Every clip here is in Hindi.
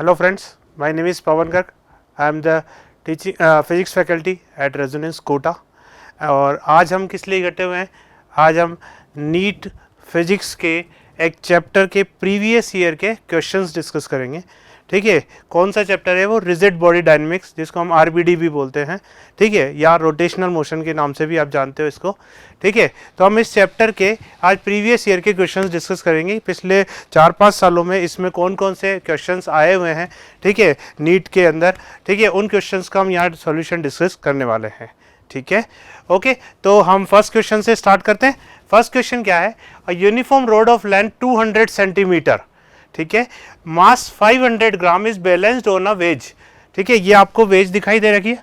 Hello friends, my name is Pawan Garg. I am the teaching physics faculty at Resonance Kota. और आज हम किस लिए इकट्ठे हुए हैं? आज हम नीट फिजिक्स के एक चैप्टर के प्रीवियस ईयर के क्वेश्चंस डिस्कस करेंगे। ठीक है, कौन सा चैप्टर है वो? रिजिड बॉडी डायनेमिक्स, जिसको हम आरबीडी भी बोलते हैं। ठीक है, या रोटेशनल मोशन के नाम से भी आप जानते हो इसको। ठीक है, तो हम इस चैप्टर के आज प्रीवियस ईयर के क्वेश्चंस डिस्कस करेंगे। पिछले 4-5 सालों में इसमें कौन कौन से क्वेश्चंस आए हुए हैं, ठीक है, नीट के अंदर। ठीक है, उन क्वेश्चंस का हम यहाँ सॉल्यूशन डिस्कस करने वाले हैं। ठीक है, ओके, तो हम फर्स्ट क्वेश्चन से स्टार्ट करते हैं। फर्स्ट क्वेश्चन क्या है? A uniform rod of length 200 centimetre, ठीक है, mass 500 gram is balanced on a wedge. ठीक है, ये आपको वेज दिखाई दे रही है।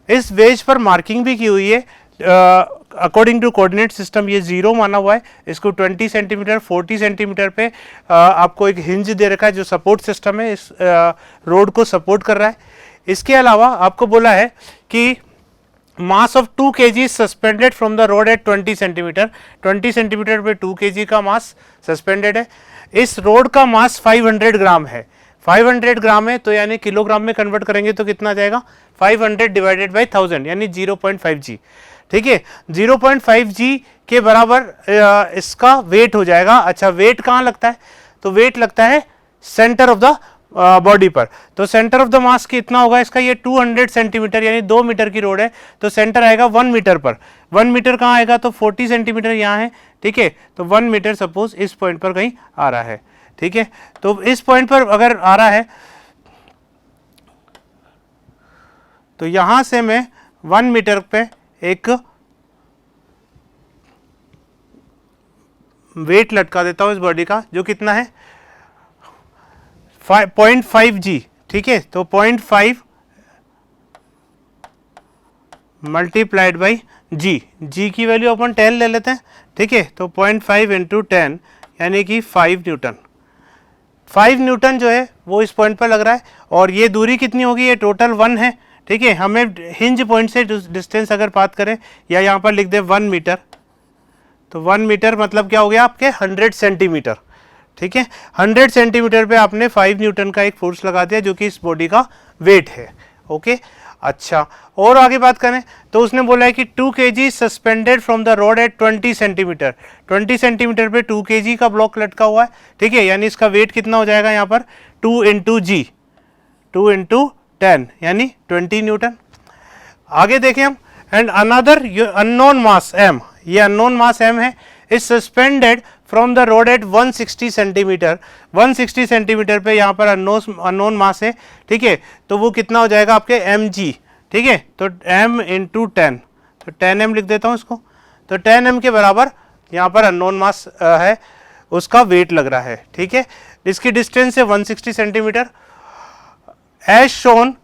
इस वेज पर मार्किंग भी की हुई है। अकॉर्डिंग टू कोऑर्डिनेट सिस्टम ये 0 माना हुआ है। इसको 20 सेंटीमीटर 40 सेंटीमीटर पे आपको एक हिंज दे रखा है जो सपोर्ट सिस्टम है, इस रोड को सपोर्ट कर रहा है। इसके अलावा आपको बोला है कि mass of 2 kg suspended from the rod at 20 centimetre. 20 centimetre पे 2 kg का मास सस्पेंडेड है। इस रोड का मास 500 ग्राम है। 500 ग्राम है तो यानी किलोग्राम में कन्वर्ट करेंगे तो कितना जाएगा? 500 डिवाइडेड बाई 1000 यानी 0.5 g। ठीक है, 0.5 g के बराबर इसका वेट हो जाएगा। अच्छा, वेट कहाँ लगता है? तो वेट लगता है सेंटर ऑफ द बॉडी पर। तो सेंटर ऑफ द मास कितना होगा इसका? ये 200 सेंटीमीटर यानी 2 मीटर की रोड है, तो सेंटर आएगा 1 मीटर पर। 1 मीटर कहाँ आएगा? तो 40 सेंटीमीटर यहाँ है। ठीक है, तो 1 मीटर सपोज इस पॉइंट पर कहीं आ रहा है। ठीक है, तो इस पॉइंट पर अगर आ रहा है तो यहां से मैं 1 मीटर पे एक वेट लटका देता हूं इस बॉडी का, जो कितना है? 0.5 g। ठीक है, तो 0.5 मल्टीप्लाइड बाई जी। जी की वैल्यू अपन 10 ले लेते हैं। ठीक है, तो 0.5 इंटू 10 यानी कि 5 न्यूटन। 5 न्यूटन जो है वो इस पॉइंट पर लग रहा है। और ये दूरी कितनी होगी? ये टोटल 1 है। ठीक है, हमें हिंज पॉइंट से डिस्टेंस अगर बात करें या यहाँ पर लिख दे 1 मीटर, तो 1 मीटर मतलब क्या हो गया आपके? 100 सेंटीमीटर। ठीक है, 100 सेंटीमीटर पे आपने 5 न्यूटन का एक फोर्स लगा दिया जो कि इस बॉडी का वेट है। ओके, अच्छा, और आगे बात करें तो उसने बोला है कि 2 kg suspended from the rod at 20 centimetre. 20 centimetre पे 2 kg का ब्लॉक लटका हुआ है। ठीक है, यानी इसका वेट कितना हो जाएगा यहाँ पर? 2 इंटू जी, 2 इंटू 10 यानी 20 न्यूटन। आगे देखें हम, and another unknown mass m, ये अननोन मास m है, is suspended from the rod at 160 centimetre. 160 centimetre पे यहाँ पर अननोन मास है। ठीक है, तो वो कितना हो जाएगा आपके? mg। ठीक है, तो m इंटू 10, तो 10m लिख देता हूँ इसको। तो 10m के बराबर यहाँ पर अननोन मास है, उसका वेट लग रहा है। ठीक है, इसकी डिस्टेंस है 160 centimetre. As shown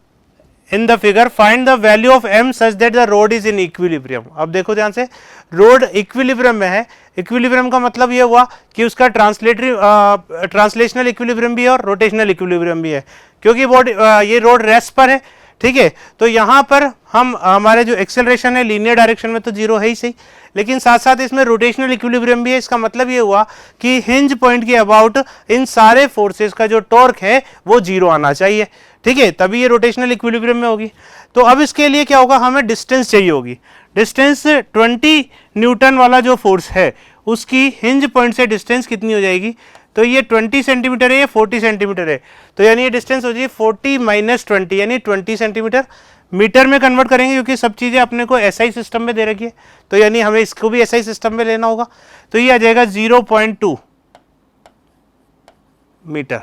in the figure find the value of m such that the rod is in equilibrium. अब देखो ध्यान से, रोड इक्विलिब्रियम में है। इक्विलिब्रियम का मतलब ये हुआ कि उसका ट्रांसलेशनल इक्विलिब्रियम भी है और रोटेशनल इक्विलिब्रियम भी है, क्योंकि ये रोड रेस्ट पर है। ठीक है, तो यहाँ पर हम हमारे जो एक्सेलरेशन है लीनियर डायरेक्शन में तो 0 है ही सही, लेकिन साथ साथ इसमें रोटेशनल इक्विलिब्रियम भी है। इसका मतलब ये हुआ कि हिंज पॉइंट के अबाउट इन सारे फोर्सेस का जो टॉर्क है वो 0 आना चाहिए। ठीक है, तभी ये रोटेशनल इक्विलिब्रियम में होगी। तो अब इसके लिए क्या होगा? हमें डिस्टेंस चाहिए होगी। डिस्टेंस 20 न्यूटन वाला जो फोर्स है उसकी हिंज पॉइंट से डिस्टेंस कितनी हो जाएगी? तो ये 20 सेंटीमीटर है, ये 40 सेंटीमीटर है, तो यानी ये डिस्टेंस हो जाएगी 40 माइनस 20 यानी 20 सेंटीमीटर। मीटर में कन्वर्ट करेंगे क्योंकि सब चीज़ें अपने को एसआई सिस्टम में दे रखी है, तो यानी हमें इसको भी एसआई सिस्टम में लेना होगा। तो ये आ जाएगा 0.2 मीटर।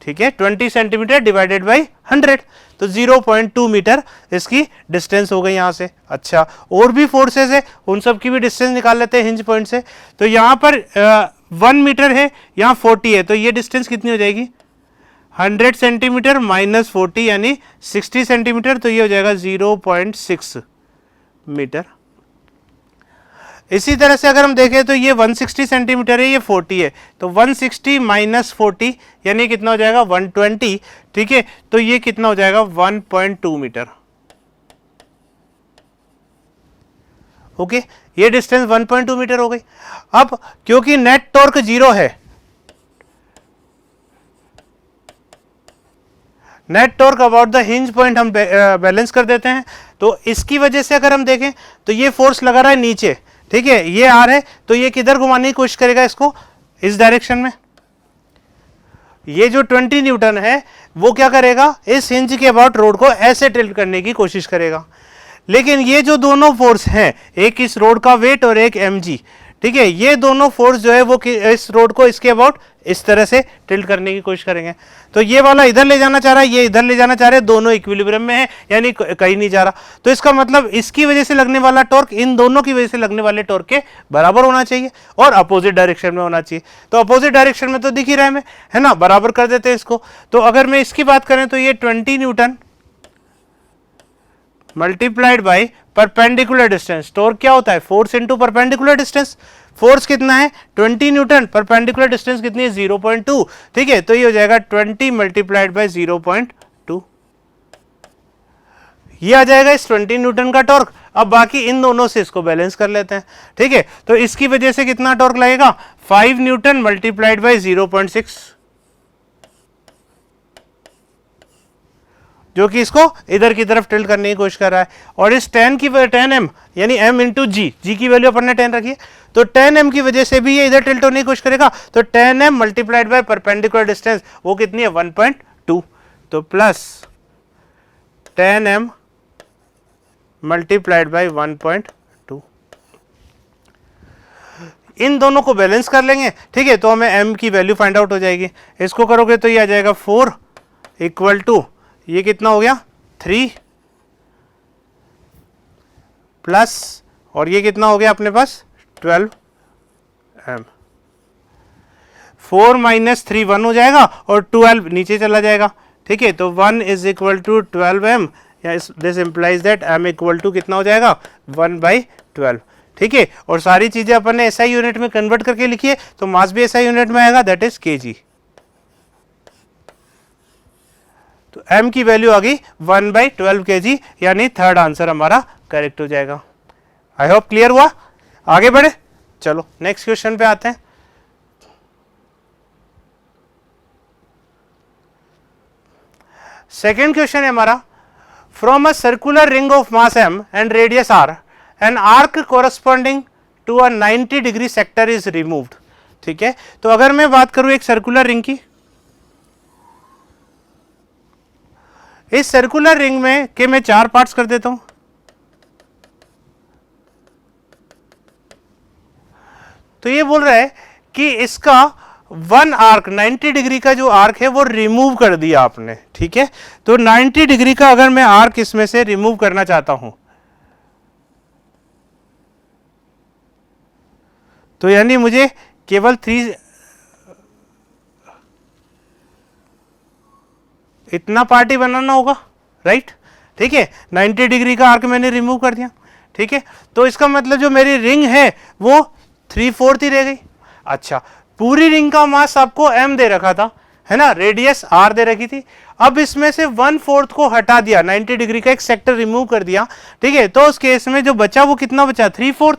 ठीक है, 20 सेंटीमीटर डिवाइडेड बाई 100, तो 0.2 मीटर इसकी डिस्टेंस हो गई यहाँ से। अच्छा, और भी फोर्सेस है, उन सब की भी डिस्टेंस निकाल लेते हैं हिंज पॉइंट से। तो यहाँ पर 1 मीटर है, यहाँ 40 है, तो ये डिस्टेंस कितनी हो जाएगी? 100 सेंटीमीटर माइनस 40 यानी 60 सेंटीमीटर, तो ये हो जाएगा 0.6 मीटर। इसी तरह से अगर हम देखें तो ये 160 सेंटीमीटर है, ये 40 है, तो 160 माइनस 40 यानी कितना हो जाएगा? 120। ठीक है, तो ये कितना हो जाएगा? 1.2 मीटर। ओके, ये डिस्टेंस 1.2 मीटर हो गई। अब क्योंकि नेट टॉर्क 0 है, net torque about the hinge point हम बैलेंस कर देते हैं। तो इसकी वजह से अगर हम देखें तो ये फोर्स लगा रहा है नीचे, ठीक है, ये आर है, तो ये किधर घुमाने की कोशिश करेगा इसको, इस डायरेक्शन में। ये जो 20 न्यूटन है वो क्या करेगा, इस हिंज के अबाउट रोड को ऐसे टिल्ट करने की कोशिश करेगा। लेकिन ये जो दोनों फोर्स हैं, एक इस रोड का वेट और एक mg, ठीक है, ये दोनों फोर्स जो है वो इस रोड को इसके अबाउट इस तरह से टिल्ट करने की कोशिश करेंगे। तो ये वाला इधर ले जाना चाह रहा है, ये इधर ले जाना चाह रहे हैं, दोनों इक्विलिब्रियम में है, यानी कहीं नहीं जा रहा। तो इसका मतलब इसकी वजह से लगने वाला टॉर्क इन दोनों की वजह से लगने वाले टॉर्क के बराबर होना चाहिए और अपोजिट डायरेक्शन में होना चाहिए। तो अपोजिट डायरेक्शन में तो दिख ही रहा है हमें, है ना, बराबर कर देते हैं इसको। तो अगर मैं इसकी बात करें तो ये 20 Newton multiplied by perpendicular distance, torque क्या होता है, force into perpendicular distance. Force कितना है 20 न्यूटन, परपेंडिकुलर डिस्टेंस कितनी है 0.2, ठीक है, तो ये हो जाएगा 20 मल्टीप्लाइड बाई 0.2, ये आ जाएगा इस 20 न्यूटन का टॉर्क। अब बाकी इन दोनों से इसको बैलेंस कर लेते हैं, ठीक है। तो इसकी वजह से कितना टॉर्क लगेगा, 5 न्यूटन मल्टीप्लाइड बाई 0.6, जो कि इसको इधर की तरफ टिल्ट करने की कोशिश कर रहा है। और इस 10 एम यानी m इंटू जी की वैल्यू अपन ने 10 रखी है, तो 10 एम की वजह से भी ये इधर टिल्ट होने की कोशिश करेगा। तो 10 M multiplied by perpendicular distance वो कितनी है 1.2, तो प्लस 10 एम मल्टीप्लाइड बाय 1.2, इन दोनों को बैलेंस कर लेंगे, ठीक है, तो हमें m की वैल्यू फाइंड आउट हो जाएगी। इसको करोगे तो ये आ जाएगा 4 इक्वल टू, ये कितना हो गया 3 प्लस, और ये कितना हो गया अपने पास 12 एम। 4 माइनस 3 1 हो जाएगा और 12 नीचे चला जाएगा, ठीक है, तो 1 इज इक्वल टू 12 एम, या this implies that M equal to कितना हो जाएगा 1/12, ठीक है। और सारी चीजें अपन ने SI यूनिट में कन्वर्ट करके लिखी है, तो मास भी SI यूनिट में आएगा, दैट इज kg। तो m की वैल्यू आ गई 1/12 kg, यानी थर्ड आंसर हमारा करेक्ट हो जाएगा। आई होप क्लियर हुआ। आगे बढ़े, चलो नेक्स्ट क्वेश्चन पे आते हैं। सेकेंड क्वेश्चन है हमारा, from a circular ring of mass m and radius r an arc corresponding to a 90 degree sector is removed, ठीक है। तो अगर मैं बात करूं एक सर्कुलर रिंग की, इस सर्कुलर रिंग में के मैं 4 पार्ट्स कर देता हूं, तो ये बोल रहा है कि इसका 1 आर्क 90 डिग्री का जो आर्क है वो रिमूव कर दिया आपने, ठीक है। तो 90 डिग्री का अगर मैं आर्क इसमें से रिमूव करना चाहता हूं, तो यानी मुझे केवल 3 इतना पार्ट ही बनाना होगा, राइट, ठीक है। 90 डिग्री का आर्क मैंने रिमूव कर दिया, ठीक है, तो इसका मतलब जो मेरी रिंग है वो 3/4 ही रह गई। अच्छा, पूरी रिंग का मास आपको m दे रखा था, है ना, रेडियस r दे रखी थी। अब इसमें से 1/4 को हटा दिया, 90 डिग्री का एक सेक्टर रिमूव कर दिया, ठीक है, तो उस केस में जो बचा वो कितना बचा 3/4।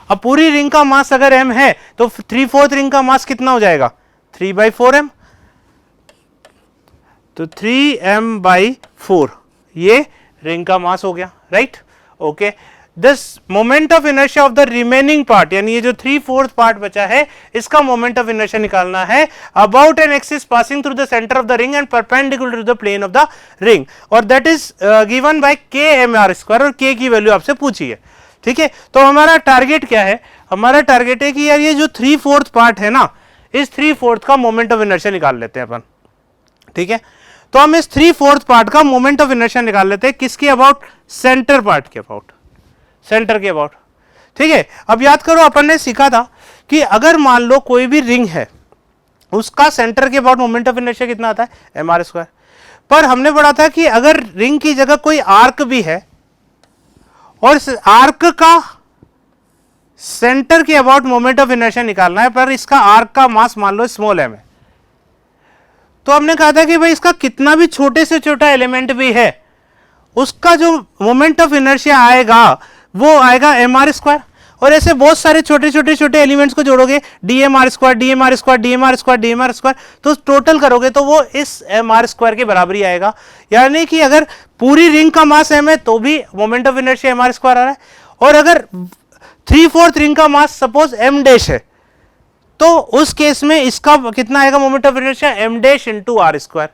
अब पूरी रिंग का मास अगर m है तो 3/4 रिंग का मास कितना हो जाएगा 3/4m, तो 3m/4 ये रिंग का मास हो गया, right, okay. This moment of inertia of the remaining part, यानी ये जो 3/4 पार्ट बचा है इसका मोमेंट ऑफ इनर्शिया निकालना है about an axis passing through the centre of the ring and perpendicular to the plane of the ring, और that is given by kmr², और k की वैल्यू आपसे पूछी है, ठीक है। तो हमारा टारगेट क्या है, हमारा टारगेट है कि यार ये जो 3/4 पार्ट है ना, इस 3/4 का मोमेंट ऑफ इनर्शिया निकाल लेते हैं अपन, ठीक है। तो हम इस 3/4 पार्ट का मोमेंट ऑफ इनर्शिया निकाल लेते हैं, किसके अबाउट, सेंटर पार्ट के अबाउट, सेंटर के अबाउट, ठीक है। अब याद करो अपन ने सीखा था कि अगर मान लो कोई भी रिंग है उसका सेंटर के अबाउट मोमेंट ऑफ इनर्शिया कितना आता है mr², पर हमने पढ़ा था कि अगर रिंग की जगह कोई आर्क भी है और इस आर्क का सेंटर के अबाउट मोमेंट ऑफ इनर्शिया निकालना है, पर इसका आर्क का मास मान लो स्मॉल m है, तो हमने कहा था कि भाई इसका कितना भी छोटे से छोटा एलिमेंट भी है उसका जो मोमेंट ऑफ इनर्शिया आएगा वो आएगा mr², और ऐसे बहुत सारे छोटे छोटे छोटे एलिमेंट्स को जोड़ोगे, D M R square D M R square D M R square D M R square, तो टोटल करोगे तो वो इस एम आर स्क्वायर के बराबर ही आएगा। यानी कि अगर पूरी रिंग का मास एम है तो भी moment of inertia M R square आ रहा है, और अगर 3/4 रिंग का मास सपोज एम डैश है तो उस केस में इसका कितना आएगा moment of inertia, M dash into R square.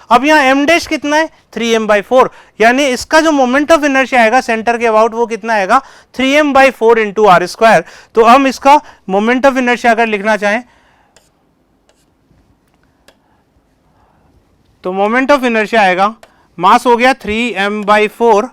अब यहाँ एम डैश कितना है 3m/4, यानी इसका जो मोमेंट ऑफ इनर्शिया आएगा सेंटर के अबाउट वो कितना आएगा 3m/4 इंटू आर स्क्वायर। तो हम इसका मोमेंट ऑफ इनर्शिया अगर लिखना चाहें तो मोमेंट ऑफ इनर्शिया आएगा, मास हो गया 3m/4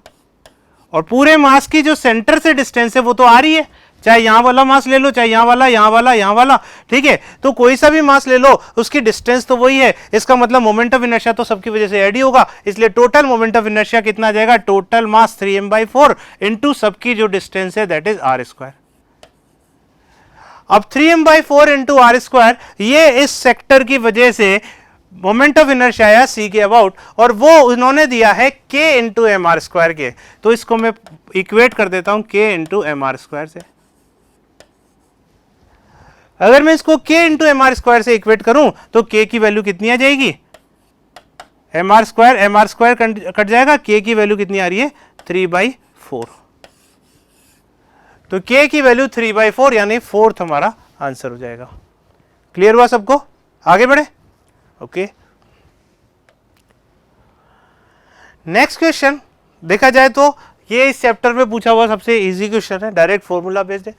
और पूरे मास की जो सेंटर से डिस्टेंस है वो तो आ रही है, चाहे यहां वाला मास ले लो, चाहे यहां वाला, यहां वाला, यहां वाला, ठीक है, तो कोई सा भी मास ले लो उसकी डिस्टेंस तो वही है। इसका मतलब मोमेंट ऑफ इनर्शिया तो सबकी वजह से ऐड ही होगा, इसलिए टोटल मोमेंट ऑफ इनर्शिया कितना आ जाएगा, टोटल मास 3m/4 इंटू सबकी जो डिस्टेंस है दैट इज आर स्क्वायर। अब 3m/4 इंटू आर स्क्वायर, ये इस सेक्टर की वजह से मोमेंट ऑफ इनर्शिया आया सी के अबाउट, और वो उन्होंने दिया है k into M R square के, तो इसको मैं इक्वेट कर देता हूं k into M R square से। अगर मैं इसको k into M R square से इक्वेट करूं तो k की वैल्यू कितनी आ जाएगी, एम आर स्क्वायर कट जाएगा, k की वैल्यू कितनी आ रही है 3/4, तो k की वैल्यू 3/4 यानी फोर्थ हमारा आंसर हो जाएगा। क्लियर हुआ सबको, आगे बढ़े। ओके, नेक्स्ट क्वेश्चन देखा जाए तो ये इस चैप्टर में पूछा हुआ सबसे इजी क्वेश्चन है, डायरेक्ट फॉर्मूला बेस्ड है।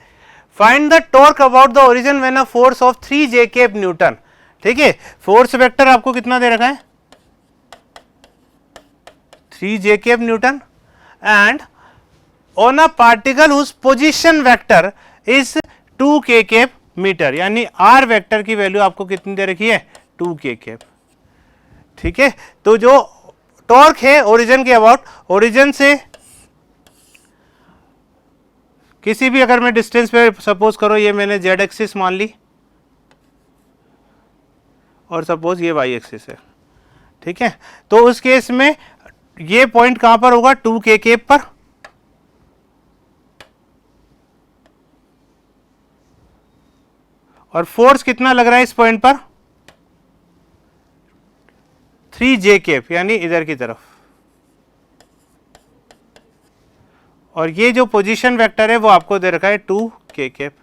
Find the torque about the origin when a force of 3 j cap newton, ठीक है, फोर्स वेक्टर आपको कितना दे रखा है 3 j cap newton, and on a particle whose position vector is 2 k cap metre, यानी आर वेक्टर की वैल्यू आपको कितनी दे रखी है 2 k केप, ठीक है। तो जो टॉर्क है ओरिजिन के अबाउट, ओरिजिन से किसी भी अगर मैं डिस्टेंस पे सपोज करो ये मैंने जेड एक्सिस मान ली और सपोज ये वाई एक्सिस है, ठीक है, तो उस केस में ये पॉइंट कहां पर होगा 2 k केप पर, और फोर्स कितना लग रहा है इस पॉइंट पर 3 j केप, यानी इधर की तरफ, और ये जो पोजीशन वेक्टर है वो आपको दे रखा है 2 k केप।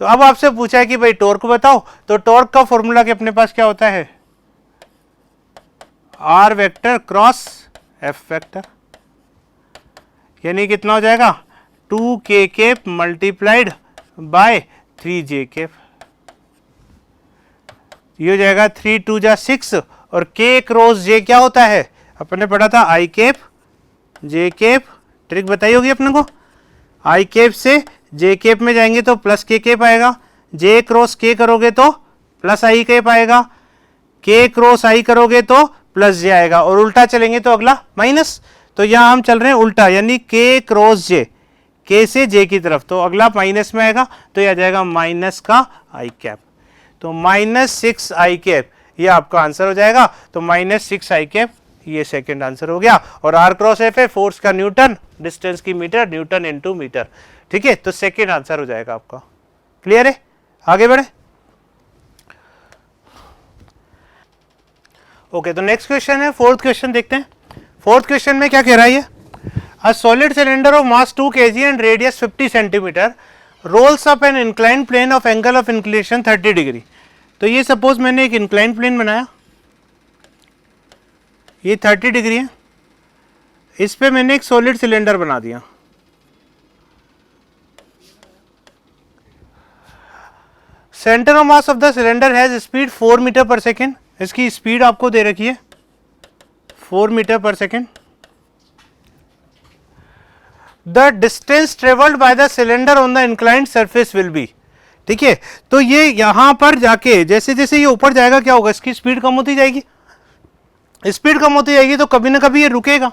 तो अब आपसे पूछा है कि भाई टॉर्क बताओ, तो टॉर्क का फॉर्मूला कि अपने पास क्या होता है R vector cross F vector, यानी कितना हो जाएगा 2 k cap multiplied by 3 j cap, ये हो जाएगा 3 2 जा 6, और k क्रॉस j क्या होता है अपने पढ़ा था i cap j cap, trick बताई होगी अपने को, i केप से j केप में जाएंगे तो प्लस k केप आएगा, j क्रॉस k करोगे तो प्लस i केप आएगा, k क्रॉस i करोगे तो प्लस j आएगा, और उल्टा चलेंगे तो अगला माइनस, तो यहाँ हम चल रहे हैं उल्टा, यानी k क्रॉस j, k से j की तरफ, तो अगला माइनस में आएगा, तो यह आ जाएगा माइनस का i कैप, तो -6 i कैप ये आपका आंसर हो जाएगा। तो -6 i कैप ये सेकंड आंसर हो गया, और r क्रॉस एफ है फोर्स का न्यूटन, डिस्टेंस की मीटर, न्यूटन इनटू मीटर, ठीक है, तो सेकंड आंसर हो जाएगा आपका। क्लियर है, आगे बढ़े। ओके, तो नेक्स्ट क्वेश्चन है फोर्थ क्वेश्चन, देखते हैं फोर्थ क्वेश्चन में क्या कह रहा है ये, a solid cylinder of mass 2 kg and radius 50 centimetre rolls up an inclined plane of angle of inclination 30 degree. तो ये सपोज मैंने एक इंक्लाइंड प्लेन बनाया, ये 30 डिग्री है, इस पे मैंने एक सॉलिड सिलेंडर बना दिया, centre of mass of the cylinder has speed 4 metre per second, इसकी स्पीड आपको दे रखी है 4 metre per second, the distance travelled by the cylinder on the inclined surface will be, ठीक है। तो ये यहां पर जाके जैसे जैसे ये ऊपर जाएगा क्या होगा, इसकी स्पीड कम होती जाएगी, स्पीड कम होती जाएगी तो कभी ना कभी ये रुकेगा,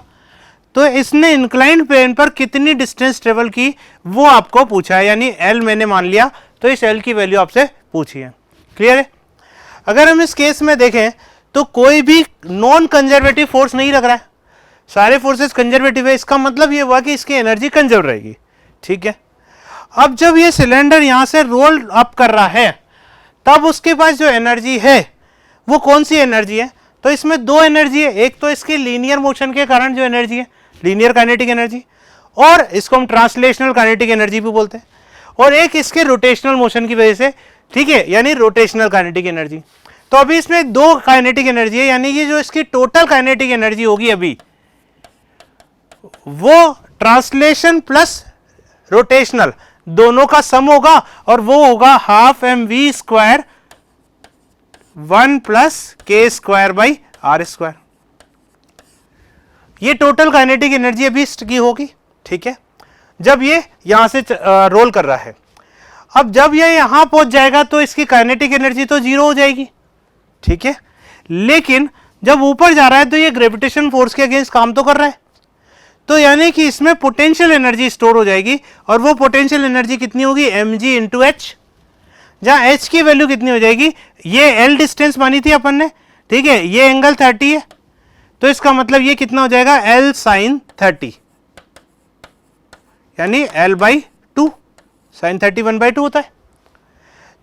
तो इसने इंक्लाइंड प्लेन पर कितनी डिस्टेंस ट्रेवल की वो आपको पूछा है, यानी एल मैंने मान लिया, तो इस एल की वैल्यू आपसे पूछी है। क्लियर है। अगर हम इस केस में देखें तो कोई भी नॉन कंजर्वेटिव फोर्स नहीं लग रहा है, सारे फोर्सेस कंजर्वेटिव है, इसका मतलब ये हुआ कि इसकी एनर्जी कंजर्व रहेगी, ठीक है। अब जब ये सिलेंडर यहां से रोल अप कर रहा है तब उसके पास जो एनर्जी है वो कौन सी एनर्जी है? तो इसमें दो एनर्जी है, एक तो इसकी लीनियर मोशन के कारण जो एनर्जी है लीनियर काइनेटिक एनर्जी, और इसको हम ट्रांसलेशनल काइनेटिक एनर्जी भी बोलते हैं, और एक इसके रोटेशनल मोशन की वजह से, ठीक है, यानी रोटेशनल काइनेटिक एनर्जी। तो अभी इसमें दो काइनेटिक एनर्जी है, यानी कि जो इसकी टोटल काइनेटिक एनर्जी होगी अभी वो ट्रांसलेशन प्लस रोटेशनल दोनों का सम होगा, और वो होगा half M V square 1 plus K square by R square. ये टोटल काइनेटिक एनर्जी अभी की होगी, ठीक है, जब ये यहां से रोल कर रहा है। अब जब ये यहां पहुंच जाएगा तो इसकी काइनेटिक एनर्जी तो जीरो हो जाएगी, ठीक है, लेकिन जब ऊपर जा रहा है तो ये ग्रेविटेशन फोर्स के अगेंस्ट काम तो कर रहा है, तो यानी कि इसमें पोटेंशियल एनर्जी स्टोर हो जाएगी, और वो पोटेंशियल एनर्जी कितनी होगी? mg इंटू एच, जहां h की वैल्यू कितनी हो जाएगी? ये l डिस्टेंस मानी थी अपन ने, ठीक है, ये एंगल 30 है, तो इसका मतलब ये कितना हो जाएगा? l साइन 30, यानी l बाई 2, साइन 30 1/2 होता है।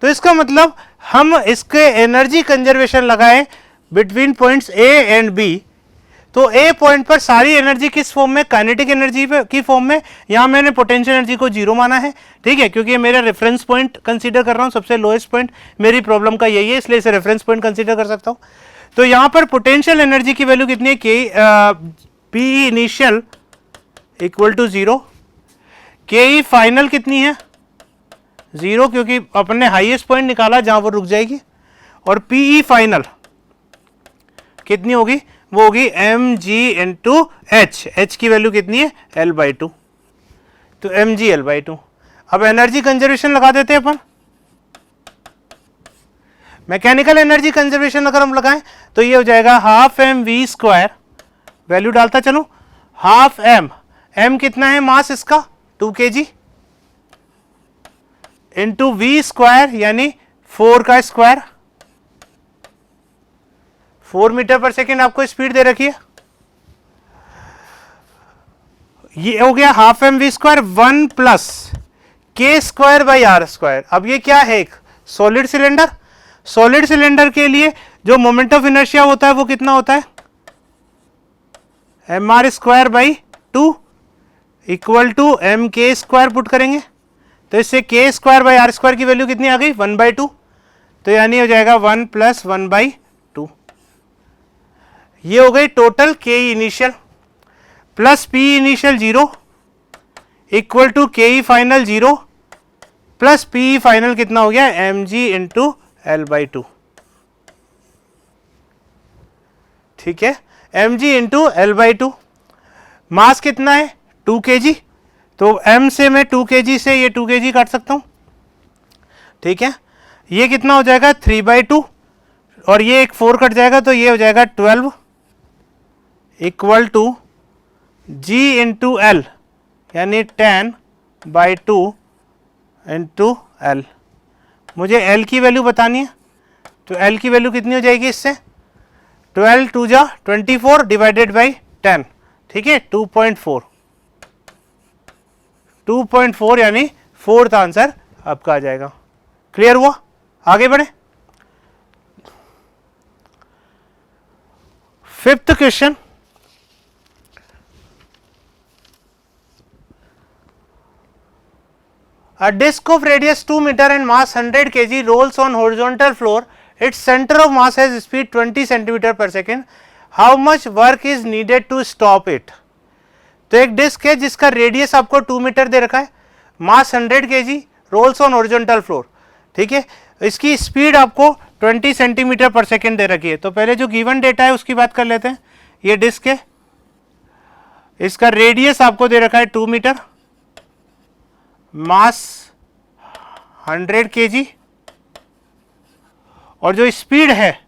तो इसका मतलब हम इसके एनर्जी कंजर्वेशन लगाए between points A and B, तो A पॉइंट पर सारी एनर्जी किस फॉर्म में? काइनेटिक एनर्जी की फॉर्म में। यहां मैंने पोटेंशियल एनर्जी को जीरो माना है, ठीक है, क्योंकि ये मेरा रेफरेंस पॉइंट कंसीडर कर रहा हूं, सबसे लोएस्ट पॉइंट मेरी प्रॉब्लम का यही है, इसलिए इसे रेफरेंस पॉइंट कंसीडर कर सकता हूं। तो यहां पर पोटेंशियल एनर्जी की वैल्यू कितनी है? पी इनिशियल इक्वल टू 0, के फाइनल कितनी है? 0, क्योंकि अपन ने हाईएस्ट पॉइंट निकाला जहां वो रुक जाएगी, और पीई फाइनल कितनी होगी? वो होगी M G into H, H की वैल्यू कितनी है? एल बाई 2, तो एम जी एल बाई 2। अब एनर्जी कंजर्वेशन लगा देते हैं अपन, मैकेनिकल एनर्जी कंजर्वेशन अगर हम लगाएं तो ये हो जाएगा half M V square, value डालता चलो, हाफ एम, एम कितना है मास इसका? 2 kg, इंटू वी स्क्वायर यानी 4 का स्क्वायर, 4 मीटर पर सेकेंड आपको स्पीड दे रखी है, ये हो गया half M V square 1 plus K square by R square. अब ये क्या है? एक सॉलिड सिलेंडर, सॉलिड सिलेंडर के लिए जो मोमेंट ऑफ इनर्शिया होता है वो कितना होता है? M R square by 2 equal to M K square put करेंगे, तो इससे K square by R square की वैल्यू कितनी आ गई? 1/2, तो यानी हो जाएगा 1 प्लस 1/2। ये हो गई total K initial plus P initial 0 equal to K final 0 plus P final कितना हो गया? M G into L by 2, ठीक है, M G into L by 2। Mass कितना है? 2 kg, तो m से मैं 2 kg से ये 2 kg काट सकता हूं, ठीक है, ये कितना हो जाएगा? 3/2, और ये एक 4 कट जाएगा तो ये हो जाएगा 12 equal to g into L, यानी 10/2 इंटू एल। मुझे l की वैल्यू बतानी है, तो l की वैल्यू कितनी हो जाएगी इससे? 12 2 जा 24 डिवाइडेड बाई 10, ठीक है, 2.4, 2.4 यानी फोर्थ आंसर आपका आ जाएगा। क्लियर हुआ? आगे बढ़े। Fifth question, a disc of radius 2 meter and mass 100 kg rolls on horizontal floor. Its center of mass has speed 20 centimeter per second. How much work is needed to stop it? तो एक डिस्क है जिसका रेडियस आपको 2 मीटर दे रखा है, mass 100 kg, rolls on horizontal floor, ठीक है, इसकी स्पीड आपको 20 सेंटीमीटर पर सेकेंड दे रखी है। तो पहले जो गिवन डेटा है उसकी बात कर लेते हैं। ये डिस्क है, इसका रेडियस आपको दे रखा है 2 मीटर, मास 100 kg, और जो स्पीड है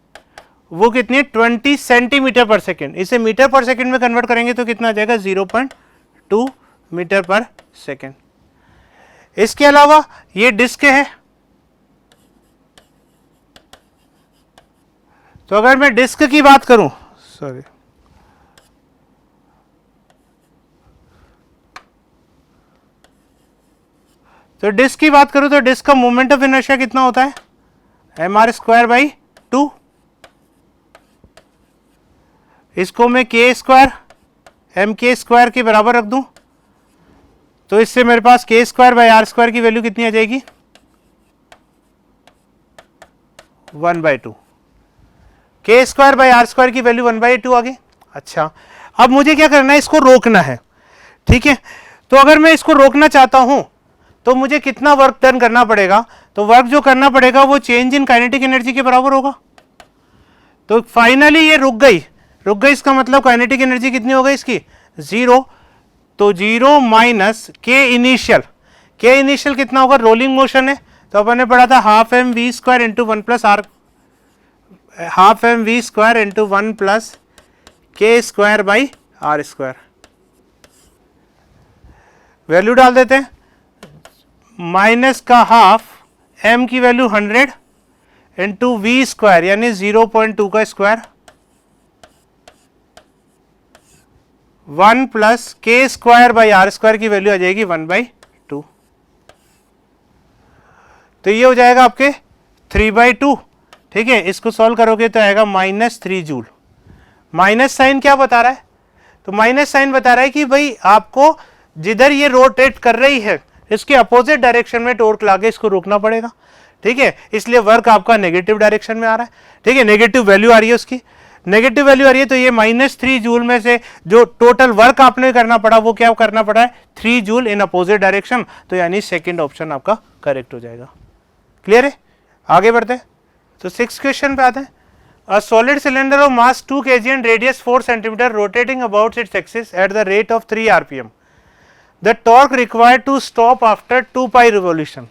वो कितनी है? 20 सेंटीमीटर पर सेकेंड। इसे मीटर पर सेकेंड में कन्वर्ट करेंगे तो कितना आ जाएगा? 0.2 मीटर पर सेकेंड। इसके अलावा ये डिस्क है, तो अगर मैं डिस्क की बात करूं, सॉरी, तो डिस्क की बात करूं तो डिस्क का मोमेंट ऑफ इनर्शिया कितना होता है, mr²/2। इसको मैं k² mk² के बराबर रख दूं तो इससे मेरे पास k²/r² की वैल्यू कितनी आ जाएगी, 1/2। k²/r² की वैल्यू 1/2 आ गई। अच्छा, अब मुझे क्या करना है, इसको रोकना है, ठीक है। तो अगर मैं इसको रोकना चाहता हूं तो मुझे कितना वर्क डन करना पड़ेगा, तो वर्क जो करना पड़ेगा वो चेंज इन काइनेटिक एनर्जी के बराबर होगा। तो फाइनली ये रुक गई, इसका मतलब काइनेटिक एनर्जी कितनी हो गई इसकी, 0। तो 0 माइनस के इनिशियल कितना होगा, रोलिंग मोशन है तो अपन ने पढ़ा था half mv² into 1 plus r, half mv² into 1 plus k²/r²। Value डाल देते हैं, माइनस का हाफ m की वैल्यू 100 इंटू v² यानी 0.2 का स्क्वायर 1 प्लस k²/r² की वैल्यू आ जाएगी 1/2। तो ये हो जाएगा आपके 3/2, ठीक है। इसको सॉल्व करोगे तो आएगा -3 जूल। माइनस साइन क्या बता रहा है, तो माइनस साइन बता रहा है कि भाई आपको जिधर ये रोटेट कर रही है इसके अपोजिट डायरेक्शन में टॉर्क लाके इसको रोकना पड़ेगा, ठीक है। इसलिए वर्क आपका नेगेटिव डायरेक्शन में आ रहा है, ठीक है, नेगेटिव वैल्यू आ रही है, उसकी नेगेटिव वैल्यू आ रही है। तो ये -3 जूल में से जो टोटल वर्क आपने करना पड़ा वो क्या करना पड़ा है, 3 जूल इन अपोजिट डायरेक्शन। तो यानी सेकंड ऑप्शन आपका करेक्ट हो जाएगा। क्लियर है, आगे बढ़ते हैं। तो 6 क्वेश्चन पे आते हैं। A solid cylinder of mass 2 kg and radius 4 cm rotating about its axis at the rate of 3 rpm. The torque required to stop after 2 pi revolution.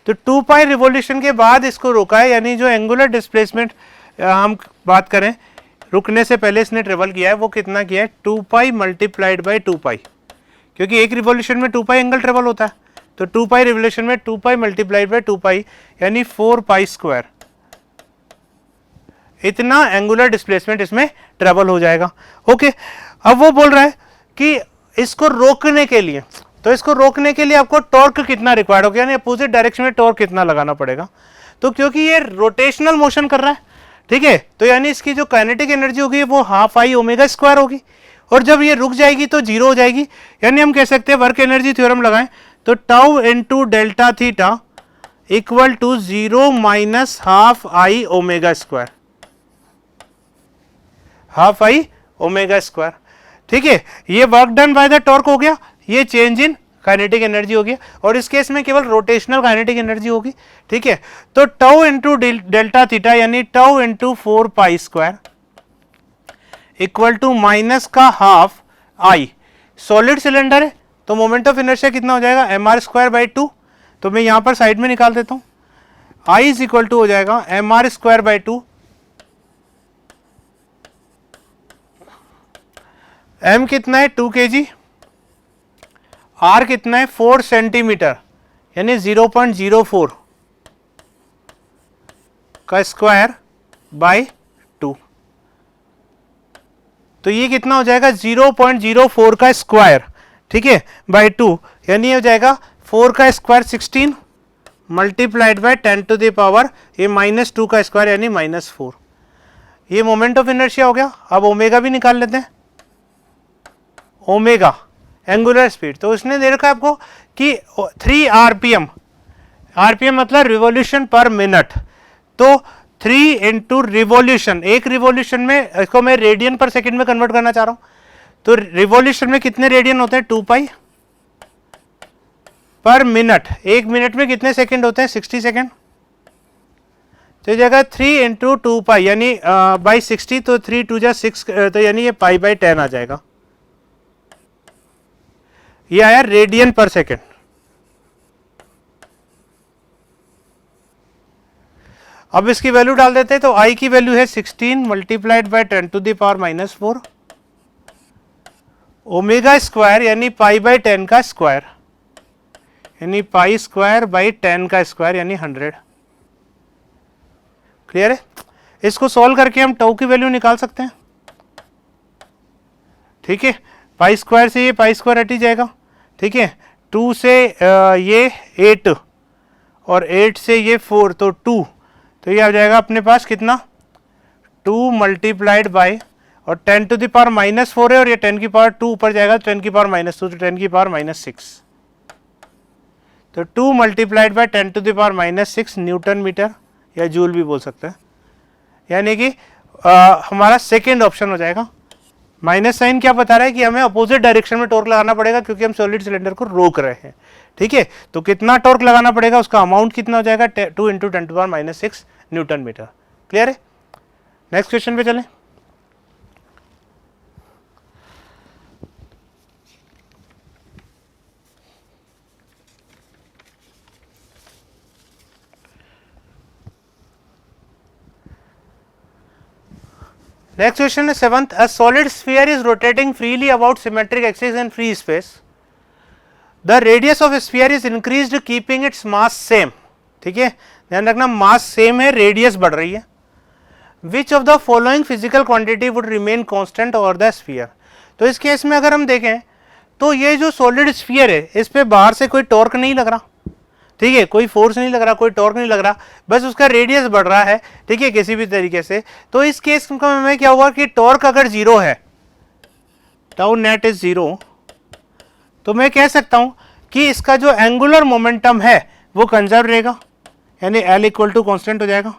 तो 2 pi revolution के बाद इसको रोका है, यानी जो एंगुलर डिस्प्लेसमेंट हम बात करें रुकने से पहले इसने ट्रेवल किया है वो कितना किया है, 2 pi मल्टीप्लाइड बाई 2 pi, क्योंकि एक रिवोल्यूशन में 2 pi एंगल ट्रेवल होता है। तो 2 pi रिवोल्यूशन में 2 pi मल्टीप्लाइड बाई 2 pi यानी 4 pi², इतना एंगुलर डिस्प्लेसमेंट इसमें ट्रेवल हो जाएगा। ओके, अब वो बोल रहा है कि इसको रोकने के लिए, तो इसको रोकने के लिए आपको टॉर्क कितना रिक्वायर्ड होगा, यानी अपोजिट डायरेक्शन में टॉर्क कितना लगाना पड़ेगा। तो क्योंकि ये रोटेशनल मोशन कर रहा है, ठीक है, तो यानी इसकी जो काइनेटिक एनर्जी होगी वो हाफ आई ओमेगा² होगी, और जब ये रुक जाएगी तो 0 हो जाएगी। यानी हम कह सकते हैं वर्क एनर्जी थ्योरम लगाएं तो tau into delta theta equal to 0 minus half I ओमेगा², half I ओमेगा², ठीक है। ये work done by the torque हो गया, ये चेंज इन काइनेटिक एनर्जी हो गया, और इस केस में केवल रोटेशनल काइनेटिक एनर्जी होगी, ठीक है। तो टाउ इनटू डेल्टा थीटा यानी tau into 4 pi² equal to minus का हाफ आई। सॉलिड सिलेंडर है तो मोमेंट ऑफ इनर्शिया कितना हो जाएगा, mr²/2। तो मैं यहां पर साइड में निकाल देता हूं, I इज इक्वल टू हो जाएगा mr²/2। m कितना है 2 kg, r कितना है 4 सेंटीमीटर यानी 0.04 का स्क्वायर बाय 2। तो ये कितना हो जाएगा 0.04 का स्क्वायर, ठीक है, बाय 2, यानी हो जाएगा 4 का square 16 multiplied by 10 to the power ये -2 का स्क्वायर यानी -4। ये मोमेंट ऑफ इनर्शिया हो गया। अब ओमेगा भी निकाल लेते हैं, ओमेगा एंगुलर स्पीड। तो उसने दे रखा है आपको कि 3 rpm, rpm मतलब रिवॉल्यूशन पर मिनट, तो 3 इंटू रिवॉल्यूशन, एक रिवॉल्यूशन में इसको मैं रेडियन पर सेकंड में कन्वर्ट करना चाह रहा हूं, तो रिवॉल्यूशन में कितने रेडियन होते हैं 2 pi पर मिनट, एक मिनट में कितने सेकंड होते हैं 60 सेकंड। तो जगह 3 इंटू 2 pi यानी बाई 60, तो 3 2 जा 6, तो यानी ये pi/10 आ जाएगा। ये आया रेडियन पर सेकेंड। अब इसकी वैल्यू डाल देते हैं, तो I की वैल्यू है 16 multiplied by 10 to the power -4 omega यानी pi/10 का स्क्वायर यानी pi²/10 का स्क्वायर यानी 100। क्लियर है। इसको सॉल्व करके हम टाउ की वैल्यू निकाल सकते हैं, ठीक है। pi² से ये pi² हट ही जाएगा, ठीक है। 2 से ये 8 और 8 से ये 4 तो 2, तो ये आ जाएगा अपने पास कितना 2 मल्टीप्लाइड बाई और 10 टू द पावर -4 है और ये 10 की पावर 2 ऊपर जाएगा 10 की पावर -2 तो 10 की पावर -6, तो 2 multiplied by 10 to the power -6 newton metre या जूल भी बोल सकते हैं, यानी कि हमारा सेकेंड ऑप्शन हो जाएगा। माइनस साइन क्या बता रहा है कि हमें अपोजिट डायरेक्शन में टॉर्क लगाना पड़ेगा क्योंकि हम सॉलिड सिलेंडर को रोक रहे हैं, ठीक है। तो कितना टॉर्क लगाना पड़ेगा, उसका अमाउंट कितना हो जाएगा 2 into 10 to power -6 newton metre. Clear है। नेक्स्ट क्वेश्चन पे चलें। Next question is 7th. A solid sphere is rotating freely about symmetric axis in free space. The radius of a sphere is increased keeping its mass same. ठीक है, ध्यान रखना मास सेम है, रेडियस बढ़ रही है। Which of the following physical quantity would remain constant over the sphere? तो इस केस में अगर हम देखें तो ये जो सॉलिड स्फीयर है इस पे बाहर से कोई टॉर्क नहीं लग रहा, ठीक है, कोई फोर्स नहीं लग रहा, कोई टॉर्क नहीं लग रहा, बस उसका रेडियस बढ़ रहा है, ठीक है, किसी भी तरीके से। तो इस केस में क्या हुआ कि टॉर्क अगर 0 है, टाउ नेट इज 0, तो मैं कह सकता हूं कि इसका जो एंगुलर मोमेंटम है वो कंजर्व रहेगा, यानी एल इक्वल टू कॉन्स्टेंट हो जाएगा।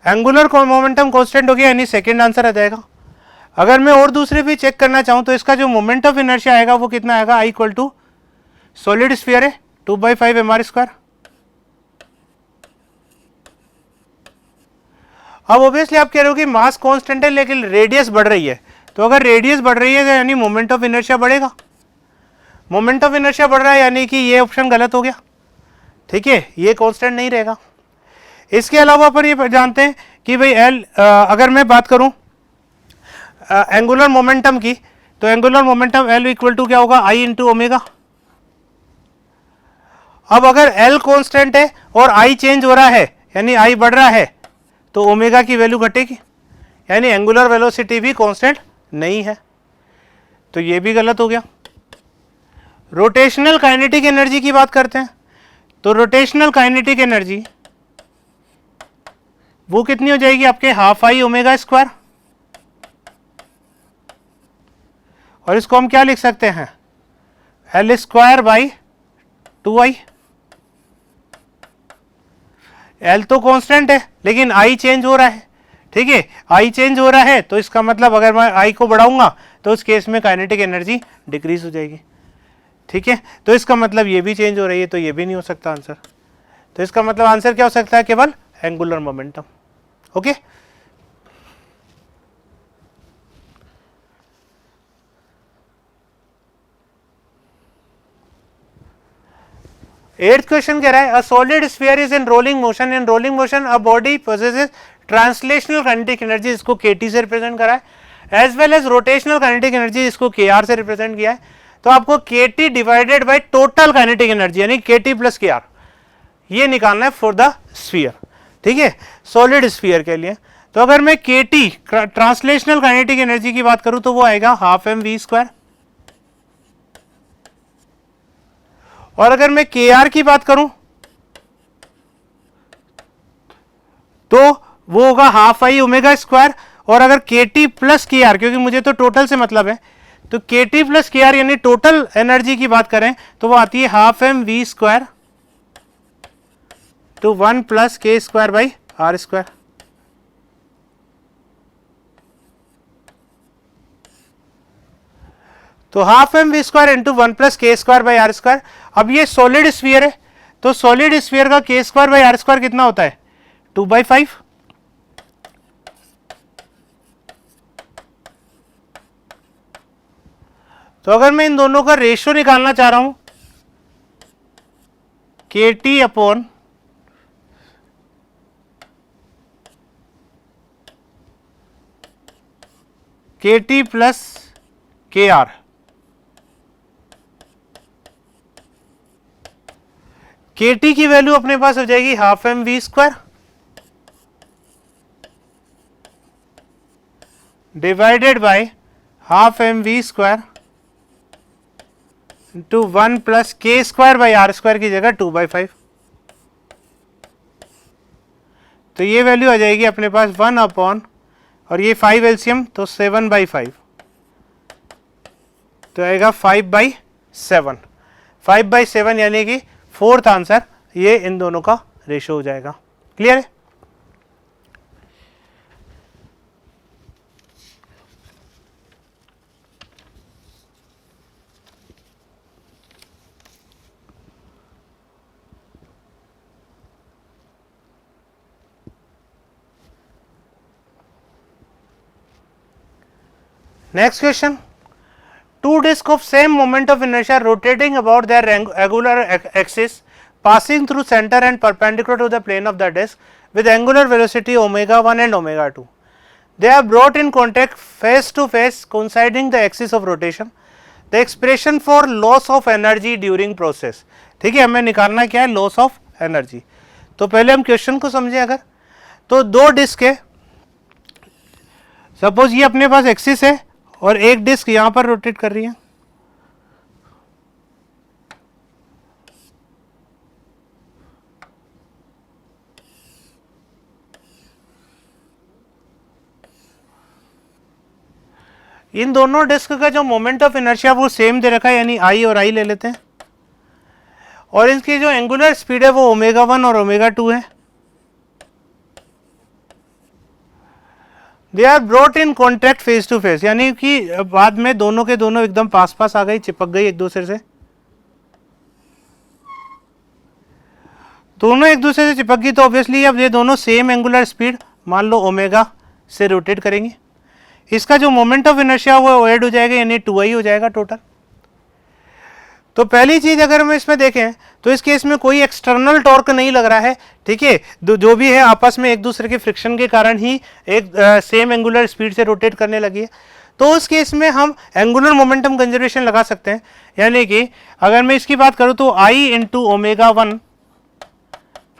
एंगुलर मोमेंटम कॉन्स्टेंट हो गया, यानी सेकेंड आंसर आ जाएगा। अगर मैं और दूसरे भी चेक करना चाहूं तो इसका जो मोमेंट ऑफ इनर्शिया आएगा वो कितना आएगा, I equal to solid sphere है 2/5 mr²। अब ऑब्वियसली आप कह रहे हो कि मास कांस्टेंट है लेकिन रेडियस बढ़ रही है, तो अगर रेडियस बढ़ रही है तो यानी मोमेंट ऑफ इनर्शिया बढ़ेगा। मोमेंट ऑफ इनर्शिया बढ़ रहा है यानी कि ये ऑप्शन गलत हो गया, ठीक है, ये कांस्टेंट नहीं रहेगा। इसके अलावा अपन ये जानते हैं कि भाई एल, अगर मैं बात करूं एंगुलर मोमेंटम की, तो angular momentum L equal to क्या होगा, आई इंटू ओमेगा। अब अगर L कांस्टेंट है और I चेंज हो रहा है यानी I बढ़ रहा है तो ओमेगा की वैल्यू घटेगी, यानी एंगुलर वेलोसिटी भी कांस्टेंट नहीं है, तो ये भी गलत हो गया। रोटेशनल काइनेटिक एनर्जी की बात करते हैं, तो रोटेशनल काइनेटिक एनर्जी वो कितनी हो जाएगी आपके, हाफ आई ओमेगा स्क्वायर, और इसको हम क्या लिख सकते हैं, L square by 2I। L तो कांस्टेंट है लेकिन I चेंज हो रहा है, ठीक है, I चेंज हो रहा है तो इसका मतलब अगर मैं I को बढ़ाऊंगा तो उस केस में काइनेटिक एनर्जी डिक्रीज हो जाएगी, ठीक है। तो इसका मतलब ये भी चेंज हो रही है, तो ये भी नहीं हो सकता आंसर। तो इसका मतलब आंसर क्या हो सकता है, केवल angular momentum. Okay, eighth question कह रहा है, a solid sphere is in rolling motion, in rolling motion a body possesses translational kinetic energy, इसको KT से रिप्रेजेंट करा है, as well as rotational kinetic energy, इसको KR से रिप्रेजेंट किया है। तो आपको KT divided by total kinetic energy यानी KT प्लस KR ये निकालना है फॉर द स्फीयर, ठीक है, सॉलिड स्फीयर के लिए। तो अगर मैं KT ट्रांसलेशनल काइनेटिक एनर्जी की बात करूं तो वो आएगा हाफ mv², और अगर मैं KR की बात करूं तो वो होगा हाफ आई ओमेगा स्क्वायर, और अगर KT प्लस KR, क्योंकि मुझे तो टोटल से मतलब है, तो KT प्लस KR यानी टोटल एनर्जी की बात करें तो वो आती है half mv² to 1 plus k² by r²। तो half mv² into 1 plus k² by r²। अब ये सॉलिड स्फीयर है तो सॉलिड स्फीयर का k² बाई r² कितना होता है, 2/5। तो अगर मैं इन दोनों का रेशियो निकालना चाह रहा हूं, KT upon KT plus KR, KT की वैल्यू अपने पास हो जाएगी half mv² divided by half mv² into 1 plus K square by R square की जगह 2/5, तो ये वैल्यू आ जाएगी अपने पास 1 अपॉन, और ये 5 एलसीएम तो 7/5, तो आएगा 5/7, 5/7 यानी कि फोर्थ आंसर ये इन दोनों का रेशो हो जाएगा। क्लियर है? Next question. Two discs of same moment of inertia rotating about their angular axis, passing through center and perpendicular to the plane of the disc with angular velocity omega 1 and omega 2. They are brought in contact face to face coinciding the axis of rotation. The expression for loss of energy during process. ठीक है, हमें निकालना क्या है? Loss of energy. तो पहले हम क्वेश्चन को समझें। अगर तो दो डिस्क है, सपोज ये अपने पास एक्सिस है और एक डिस्क यहां पर रोटेट कर रही है, इन दोनों डिस्क का जो मोमेंट ऑफ इनर्शिया वो सेम दे रखा है, यानी आई और आई ले लेते हैं, और इसकी जो एंगुलर स्पीड है वो ओमेगा 1 और ओमेगा 2 है। They are brought in contact face to face, यानी कि बाद में दोनों के दोनों एकदम पास पास आ गई, चिपक गई एक दूसरे से, दोनों एक दूसरे से चिपक गई, तो ऑब्वियसली अब ये दोनों सेम एंगुलर स्पीड मान लो ओमेगा से रोटेट करेंगे। इसका जो मोमेंट ऑफ इनर्शिया वो ऐड हो जाएगा, यानी 2i हो जाएगा टोटल। तो पहली चीज अगर हम इसमें देखें तो इस केस में कोई एक्सटर्नल टॉर्क नहीं लग रहा है, ठीक है, जो भी है आपस में एक दूसरे के फ्रिक्शन के कारण ही एक सेम एंगुलर स्पीड से रोटेट करने लगी है। तो उस केस में हम एंगुलर मोमेंटम कंजर्वेशन लगा सकते हैं, यानी कि अगर मैं इसकी बात करूं तो i into omega 1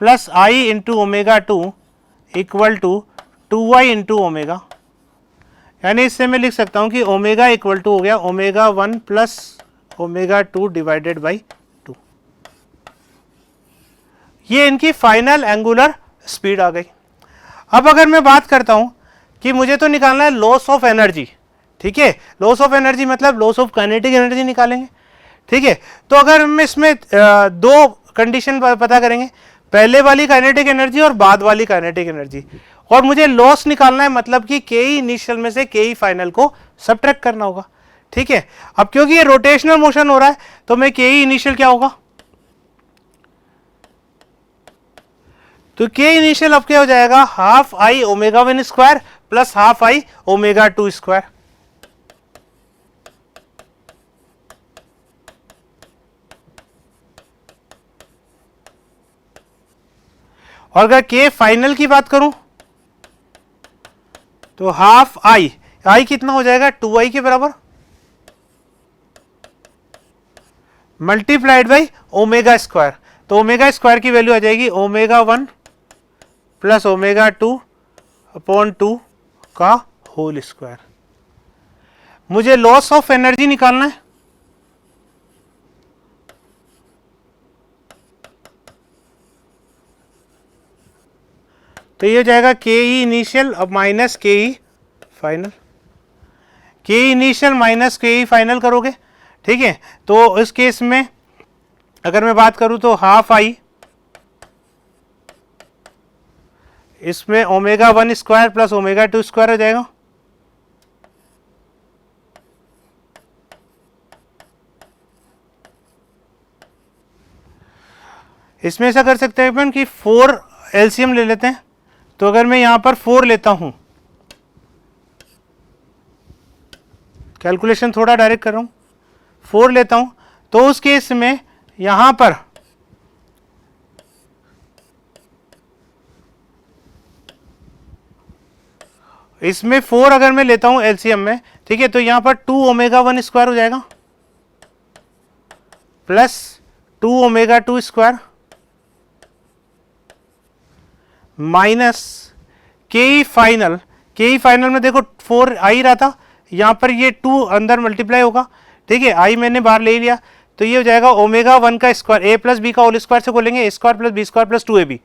plus I into omega 2 equal to 2i into omega, यानी इससे मैं लिख सकता हूं कि ओमेगा इक्वल टू हो गया omega 1 plus omega 2 divided by 2। ये इनकी फाइनल एंगुलर स्पीड आ गई। अब अगर मैं बात करता हूं कि मुझे तो निकालना है लॉस ऑफ एनर्जी, ठीक है, लॉस ऑफ एनर्जी मतलब लॉस ऑफ काइनेटिक एनर्जी निकालेंगे, ठीक है। तो अगर हम इसमें दो कंडीशन पता करेंगे, पहले वाली काइनेटिक एनर्जी और बाद वाली काइनेटिक एनर्जी, और मुझे लॉस निकालना है, मतलब कि के इनिशियल में से के फाइनल को सबट्रैक्ट करना होगा, ठीक है। अब क्योंकि ये रोटेशनल मोशन हो रहा है तो मैं के इनिशियल क्या होगा, तो के इनिशियल अब क्या हो जाएगा, half I omega 1 square plus half I omega 2 square. और अगर के फाइनल की बात करूं तो हाफ आई, आई कितना हो जाएगा 2i के बराबर, मल्टीप्लाइड बाई ओमेगा स्क्वायर, तो ओमेगा स्क्वायर की वैल्यू आ जाएगी ओमेगा 1 प्लस ओमेगा 2 अपॉन 2 का होल स्क्वायर। मुझे लॉस ऑफ एनर्जी निकालना है, तो ये हो जाएगा के ई इनिशियल अब माइनस के ई फाइनल, के इनिशियल माइनस के ई फाइनल करोगे, ठीक है। तो इस केस में अगर मैं बात करूं तो हाफ आई, इसमें omega 1 square plus omega 2 square हो जाएगा, इसमें ऐसा कर सकते हैं अपन कि 4 एलसीएम ले लेते हैं। तो अगर मैं यहां पर 4 लेता हूं, कैलकुलेशन थोड़ा डायरेक्ट कर रहा हूं, 4 लेता हूं, तो उस केस में यहां पर इसमें 4 अगर मैं लेता हूं एलसीएम में, ठीक है, तो यहां पर 2 ओमेगा 1 स्क्वायर हो जाएगा प्लस 2 ओमेगा 2 स्क्वायर माइनस के ई फाइनल, के ई फाइनल में देखो 4 आ ही रहा था, यहां पर ये 2 अंदर मल्टीप्लाई होगा, ठीक है, आई मैंने बाहर ले लिया, तो ये हो जाएगा ओमेगा 1 का स्क्वायर, ए प्लस बी का होल स्क्वायर से खोलेंगे, A square plus B square plus 2ab,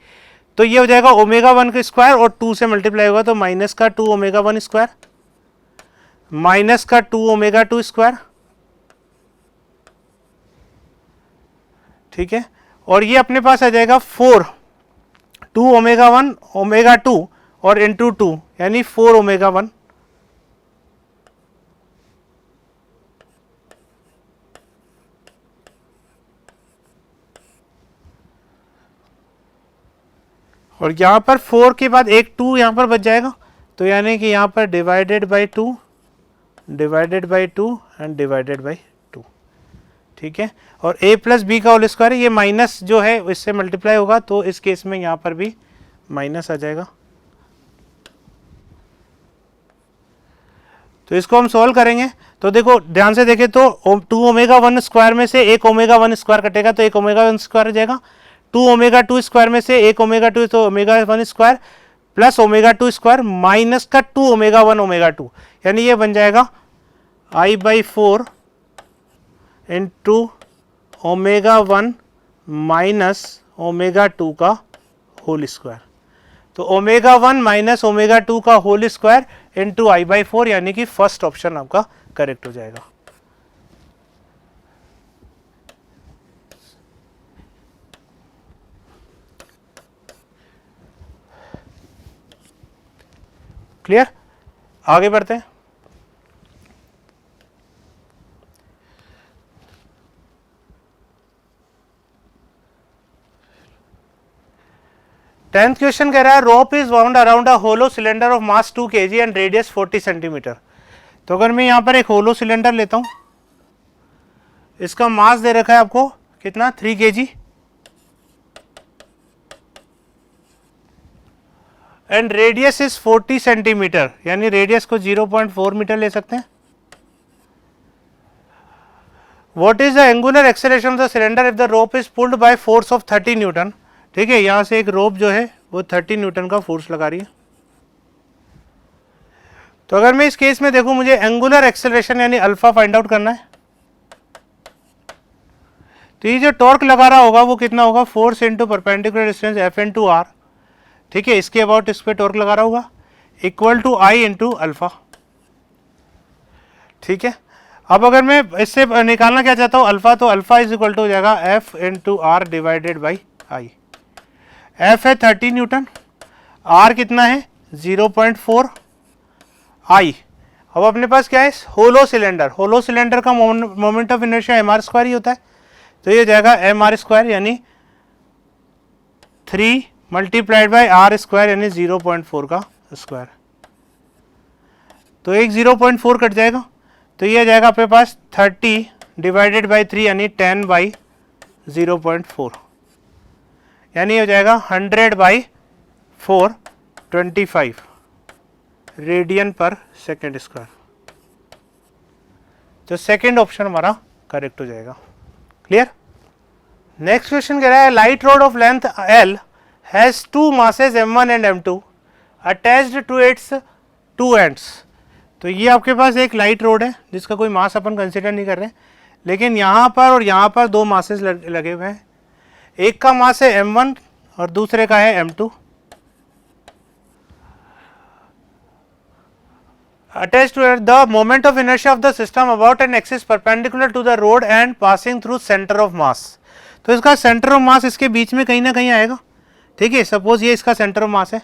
तो ये हो जाएगा ओमेगा 1 का स्क्वायर और 2 से मल्टीप्लाई होगा तो माइनस का 2 ओमेगा 1 स्क्वायर माइनस का 2 ओमेगा 2 स्क्वायर, ठीक है। और ये अपने पास आ जाएगा 4 2 ओमेगा 1 ओमेगा 2 और इंटू 2 यानी 4 ओमेगा 1, और यहाँ पर 4 के बाद एक 2 यहाँ पर बच जाएगा, तो यानी कि यहाँ पर divided by 2 divided by 2 and divided by 2, ठीक है। और a प्लस बी का होल स्क्वायर, ये माइनस जो है इससे मल्टीप्लाई होगा तो इस केस में यहाँ पर भी माइनस आ जाएगा। तो इसको हम सॉल्व करेंगे, तो देखो ध्यान से देखें तो 2 ओमेगा 1 स्क्वायर में से एक ओमेगा 1 स्क्वायर कटेगा तो एक ओमेगा 1 स्क्वायर हो जाएगा, 2 ओमेगा 2 स्क्वायर में से एक ओमेगा 2 तो omega 1 square plus omega 2 square minus का 2 ओमेगा 1 ओमेगा 2, यानी ये बन जाएगा I/4 into omega 1 minus omega 2 का होल स्क्वायर, तो ओमेगा 1 माइनस ओमेगा 2 का होल स्क्वायर इंटू I/4, यानी कि फर्स्ट ऑप्शन आपका करेक्ट हो जाएगा। क्लियर, आगे बढ़ते हैं। टेंथ क्वेश्चन कह रहा है rope is wound around a hollow cylinder of mass 2 kg and radius 40 centimetre. तो अगर मैं यहाँ पर एक होलो सिलेंडर लेता हूँ, इसका मास दे रखा है आपको कितना 3 kg and radius is 40 centimetre, यानी रेडियस को 0.4 मीटर ले सकते हैं। What is the angular acceleration of the cylinder if the rope is pulled by force of 30 Newton. ठीक है, यहां से एक रोप जो है वो 30 न्यूटन का फोर्स लगा रही है। तो अगर मैं इस केस में देखूं, मुझे एंगुलर एक्सेलरेशन यानी अल्फा फाइंड आउट करना है, तो ये जो टॉर्क लगा रहा होगा वो कितना होगा, force into perpendicular distance F into R, ठीक है, इसके अबाउट इस पे टॉर्क लगा रहा होगा equal to I into alpha. ठीक है, अब अगर मैं इससे निकालना क्या चाहता हूँ अल्फा, तो अल्फा इज इक्वल टू हो जाएगा F into R divided by I. F है 30 न्यूटन, आर कितना है 0.4, आई। अब अपने पास क्या है होलो सिलेंडर, होलो सिलेंडर का moment of inertia M R square ही होता है, तो ये हो जाएगा एम आर स्क्वायर यानी 3 मल्टीप्लाइड बाई आर स्क्वायर यानी 0.4 का स्क्वायर। तो एक 0.4 कट जाएगा, तो ये आ जाएगा अपने पास 30 डिवाइडेड बाई 3 यानी 10 बाई 0.4, यानी हो जाएगा 100 by 4 25 radian per second square. तो सेकेंड ऑप्शन हमारा करेक्ट हो जाएगा। क्लियर। नेक्स्ट क्वेश्चन कह रहा है light rod of length L has two masses M1 and M2 attached to its two ends. तो ये आपके पास एक लाइट रोड है जिसका कोई मास अपन कंसिडर नहीं कर रहे हैं, लेकिन यहाँ पर और यहाँ पर दो मासेस लगे हुए हैं, एक का मास है M1 और दूसरे का है M2। Attached to it, the moment of inertia of the system about an axis perpendicular to the road and passing through center of mass। तो इसका सेंटर ऑफ मास इसके बीच में कहीं ना कहीं आएगा। ठीक है, सपोज ये इसका सेंटर ऑफ मास है,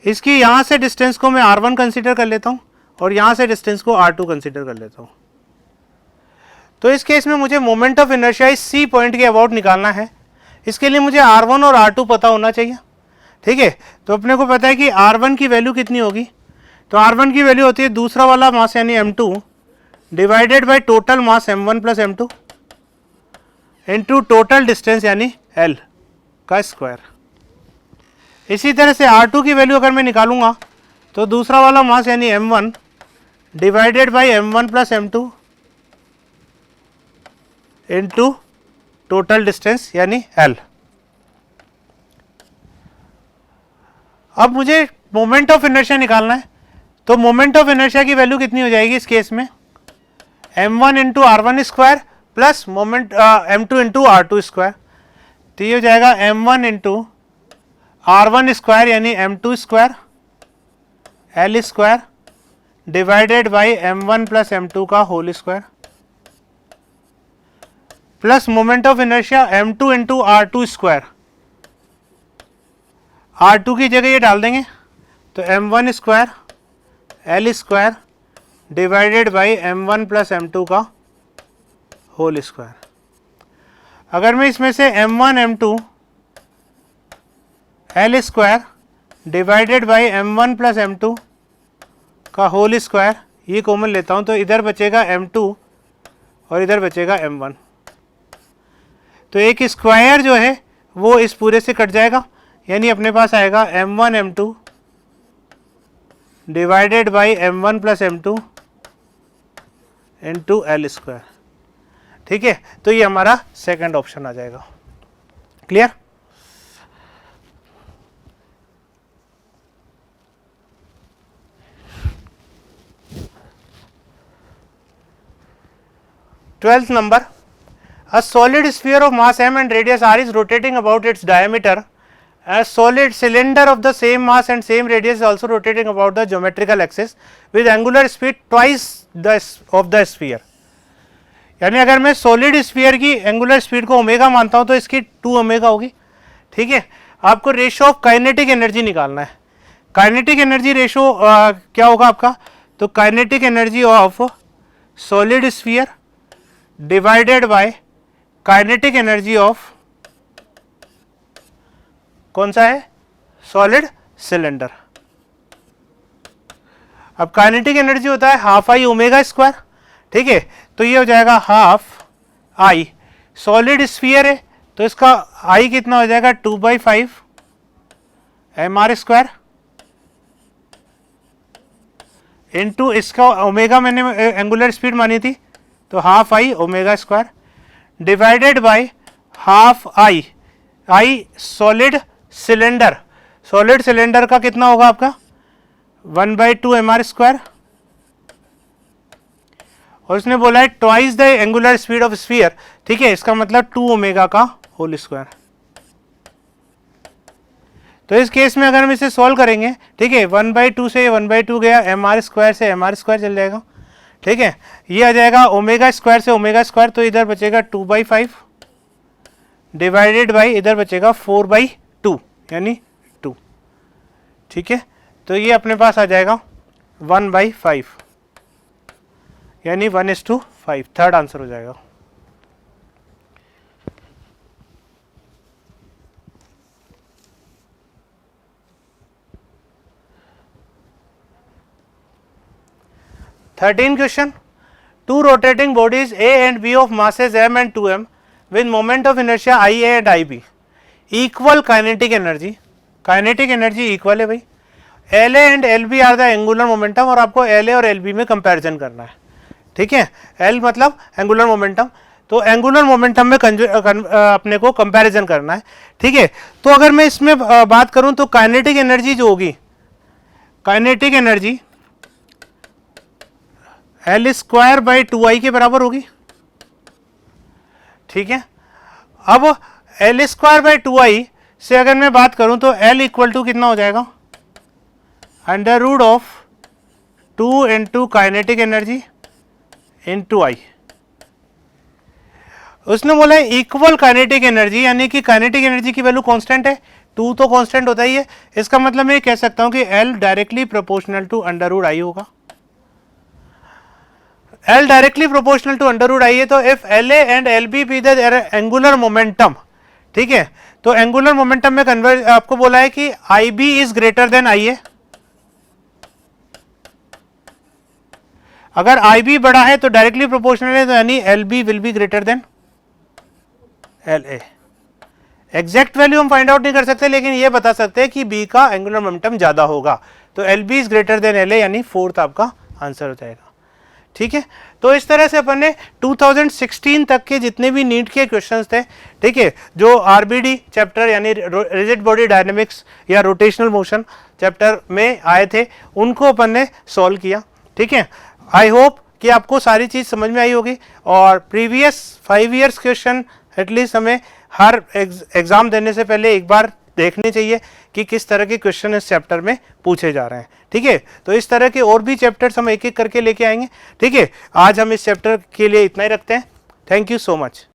इसकी यहाँ से डिस्टेंस को मैं R1 कंसीडर कर लेता हूँ और यहाँ से डिस्टेंस को R2 कंसीडर कर लेता हूँ। तो इस केस में मुझे मोमेंट ऑफ इनर्शिया इस C पॉइंट के अबाउट निकालना है। इसके लिए मुझे R1 और R2 पता होना चाहिए। ठीक है, तो अपने को पता है कि R1 की वैल्यू कितनी होगी, तो R1 की वैल्यू होती है दूसरा वाला मास यानी M2 divided by total mass M1 plus M2 into total distance यानी L का स्क्वायर। इसी तरह से R2 की वैल्यू अगर मैं निकालूंगा तो दूसरा वाला मास यानी M1 divided by M1 plus M2 into total distance यानी L। अब मुझे मोमेंट ऑफ इनर्शिया निकालना है, तो मोमेंट ऑफ इनर्शिया की वैल्यू कितनी हो जाएगी इस केस में, M1 into R1 square plus moment m2 into r2 square, तो ये हो जाएगा m1 इंटू r1 स्क्वायर यानी m2 square l square divided by m1 plus m2 का whole square, plus moment of inertia m2 into r2 square, r2 की जगह ये डाल देंगे तो m1 square l square divided by m1 plus m2 का होल स्क्वायर। अगर मैं इसमें से m1 m2 l square divided by m1 plus m2 का होल स्क्वायर ये कॉमन लेता हूं तो इधर बचेगा m2 और इधर बचेगा m1, तो एक स्क्वायर जो है वो इस पूरे से कट जाएगा, यानी अपने पास आएगा m1 m2 divided by m1 plus m2 into l square. ठीक है, तो ये हमारा सेकंड ऑप्शन आ जाएगा। Clear? Twelfth number, a solid sphere of mass m and radius r is rotating about its diameter. A solid cylinder of the same mass and same radius is also rotating about the geometrical axis with angular speed twice the of the sphere. यानी अगर मैं सॉलिड स्फीयर की एंगुलर स्पीड को ओमेगा मानता हूं तो इसकी 2 ओमेगा होगी। ठीक है, आपको रेशो ऑफ काइनेटिक एनर्जी निकालना है। काइनेटिक एनर्जी रेशो क्या होगा आपका, तो kinetic energy of solid sphere divided by kinetic energy of कौन सा है, सॉलिड सिलेंडर। अब काइनेटिक एनर्जी होता है हाफ आई ओमेगा स्क्वायर। ठीक है, तो ये हो जाएगा हाफ आई, सॉलिड स्फीयर है तो इसका आई कितना हो जाएगा 2/5 mr स्क्वायर इंटू इसका ओमेगा मैंने एंगुलर स्पीड मानी थी तो half I omega square divided by half I, I solid cylinder, solid cylinder का कितना होगा आपका 1/2 mr स्क्वायर, और उसने बोला है twice the angular speed of sphere. ठीक है, इसका मतलब 2 ओमेगा का होल स्क्वायर। तो इस केस में अगर हम इसे सॉल्व करेंगे, ठीक है, 1/2 से 1/2 गया, mr स्क्वायर से mr स्क्वायर चल जाएगा। ठीक है, ये आ जाएगा ओमेगा स्क्वायर से ओमेगा स्क्वायर, तो इधर बचेगा 2/5 डिवाइडेड बाई इधर बचेगा 4/2 यानी 2। ठीक है, तो ये अपने पास आ जाएगा 1/5 यानी 1:5, थर्ड आंसर हो जाएगा। Thirteen question, two rotating bodies A and B of masses m and 2m with moment of inertia IA and IB equal kinetic energy, kinetic energy equal है भाई, LA and LB are the angular momentum, और आपको LA और LB में कंपैरिजन करना है। ठीक है, L मतलब एंगुलर मोमेंटम, तो एंगुलर मोमेंटम में अपने को कंपैरिजन करना है। ठीक है, तो अगर मैं इसमें बात करूं तो काइनेटिक एनर्जी जो होगी, kinetic energy L square by 2I के बराबर होगी। ठीक है, अब L स्क्वायर बाई 2I से अगर मैं बात करूं तो L इक्वल टू कितना हो जाएगा, √2 into kinetic energy into I। उसने बोला है इक्वल काइनेटिक एनर्जी, यानी कि काइनेटिक एनर्जी की वैल्यू कांस्टेंट है, 2 तो कांस्टेंट होता ही है। इसका मतलब मैं कह सकता हूं कि L directly proportional to √I होगा। L directly proportional to √I है, तो if LA and LB be the angular momentum, ठीक है, तो एंगुलर मोमेंटम में कन्वर्ट आपको बोला है कि IB is greater than IA। अगर IB बड़ा है तो डायरेक्टली प्रोपोर्शनल है, तो यानी LB will be greater than LA। Exact value हम फाइंड आउट नहीं कर सकते, लेकिन ये बता सकते हैं कि B का एंगुलर मोमेंटम ज्यादा होगा, तो LB is greater than LA, यानी फोर्थ आपका आंसर हो जाएगा। ठीक है, तो इस तरह से अपन ने 2016 तक के जितने भी नीट के क्वेश्चंस थे, ठीक है, जो RBD चैप्टर यानी रिजिड बॉडी डायनेमिक्स या रोटेशनल मोशन चैप्टर में आए थे, उनको अपन ने सॉल्व किया। ठीक है, आई होप कि आपको सारी चीज़ समझ में आई होगी और प्रीवियस 5 ईयर्स क्वेश्चन एटलीस्ट हमें हर एग्ज़ाम देने से पहले एक बार देखने चाहिए कि किस तरह के क्वेश्चन इस चैप्टर में पूछे जा रहे हैं। ठीक है, तो इस तरह के और भी चैप्टर्स हम एक एक करके लेके आएंगे। ठीक है, आज हम इस चैप्टर के लिए इतना ही रखते हैं। Thank you so much.